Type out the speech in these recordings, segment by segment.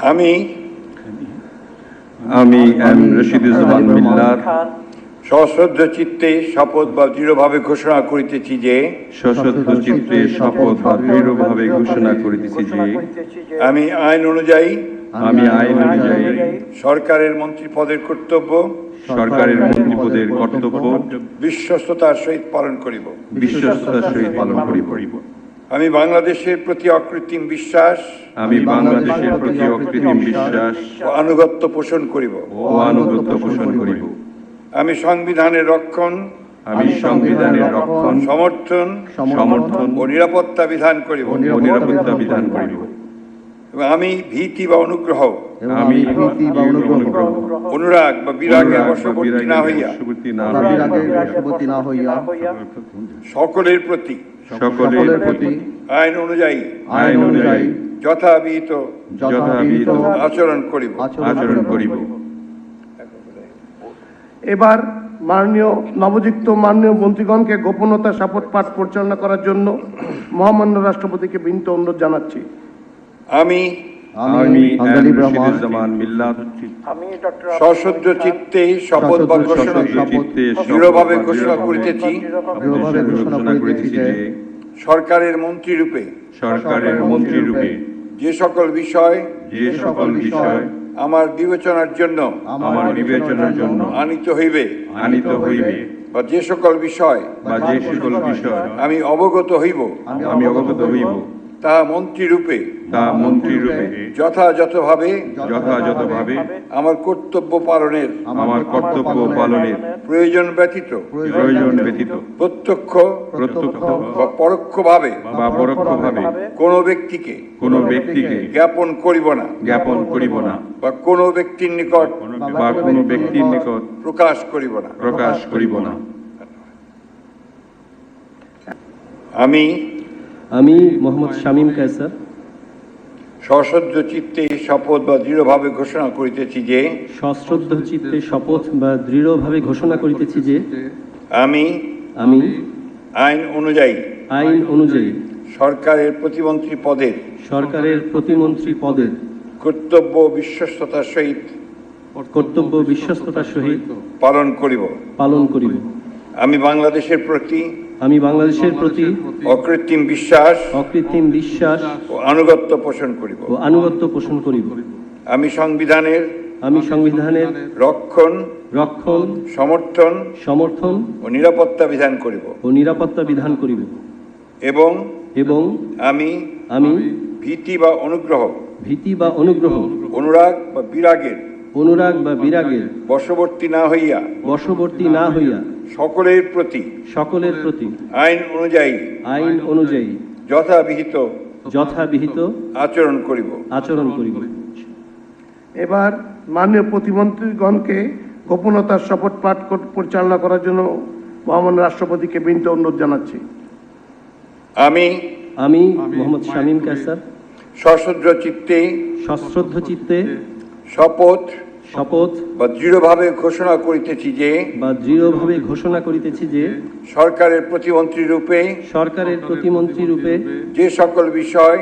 আমি এম রশিদুজ্জামান মিল্লাত সশ্রদ্ধ চিত্তে শপথ বা দৃঢ়ভাবে ঘোষণা করিতেছি যে আমি আইন অনুযায়ী সরকারের মন্ত্রী পদের কর্তব্য বিশ্বস্ততার সহিত পালন করিব। আমি বাংলাদেশের প্রতি অকৃত্রিম বিশ্বাস ও আনুগত্য পোষণ করিব। আমি সংবিধানের রক্ষণ সমর্থন ও নিরাপত্তা বিধান করিব। আমি ভীতি বা অনুগ্রহ অনুরাগ বা বিরাগের বশবর্তী না হইয়া সকলের প্রতি আইন অনুযায়ী যথাবিহিত আচরণ করিব। এবার নবযুক্ত মাননীয় মন্ত্রীগণকে গোপনতা শপথ পাঠ পরিচালনা করার জন্য মহামান্য রাষ্ট্রপতিকে বিনীত অনুরোধ জানাচ্ছি। আমি সশ্রদ্ধ চিত্তে শপথ বা ঘোষণা দৃঢ়ভাবে ঘোষণা করিতেছি সরকারের মন্ত্রী রূপে যে সকল বিষয় আমার বিবেচনার জন্য আনিত হইবে বা যে সকল বিষয় আমি অবগত হইব তা মন্ত্রী রূপে যথাযথভাবে আমার কর্তব্য পালনের প্রয়োজন ব্যতীত প্রত্যক্ষ বা পরোক্ষভাবে কোনো ব্যক্তিকে জ্ঞাপন করিব না বা কোনো ব্যক্তির নিকট প্রকাশ করিব না। আমি মোহাম্মদ শামীম কায়সার সশ্রদ্ধ চিত্তে শপথ বা দৃঢ়ভাবে ঘোষণা করিতেছি যে আমি আইন অনুযায়ী সরকারের প্রতিমন্ত্রী পদের কর্তব্য বিশ্বস্ততার সহিত পালন করিব। আমি বাংলাদেশের প্রতি অকৃত্রিম বিশ্বাস ও আনুগত্য পোষণ করিব। আমি সংবিধানের রক্ষণ সমর্থন ও নিরাপত্তা বিধান করিব এবং আমি ভীতি বা অনুগ্রহ অনুরাগ বা বিরাগের বশবর্তী না হইয়া সকলের প্রতি আইন অনুযায়ী যথাবিহিত আচরণ করিব। এবার মাননীয় প্রতিমন্ত্রীগণকে গোপনতার শপথ পাঠ পরিচালনা করার জন্য মহামান্য রাষ্ট্রপতিকে বিনীত অনুরোধ জানাচ্ছি। আমি মোহাম্মদ শামীম কায়সার সশ্রদ্ধ চিত্তে শপথ বা দৃঢ়ভাবে ঘোষণা করিতেছি যে সরকারের প্রতিমন্ত্রী রূপে যে সকল বিষয়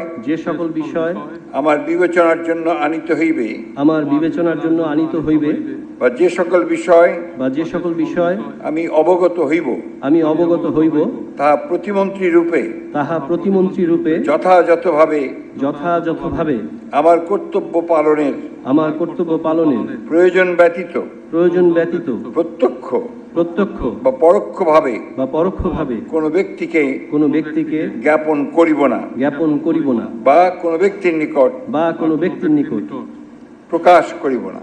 আমার বিবেচনার জন্য আনিত হইবে বা যে সকল বিষয় আমি অবগত হইব তাহা প্রতিমন্ত্রী রূপে যথাযথভাবে আমার কর্তব্য পালনের প্রয়োজন ব্যতীত প্রত্যক্ষ বা পরোক্ষভাবে কোনো ব্যক্তিকে জ্ঞাপন করিব না বা কোনো ব্যক্তির নিকট প্রকাশ করিব না।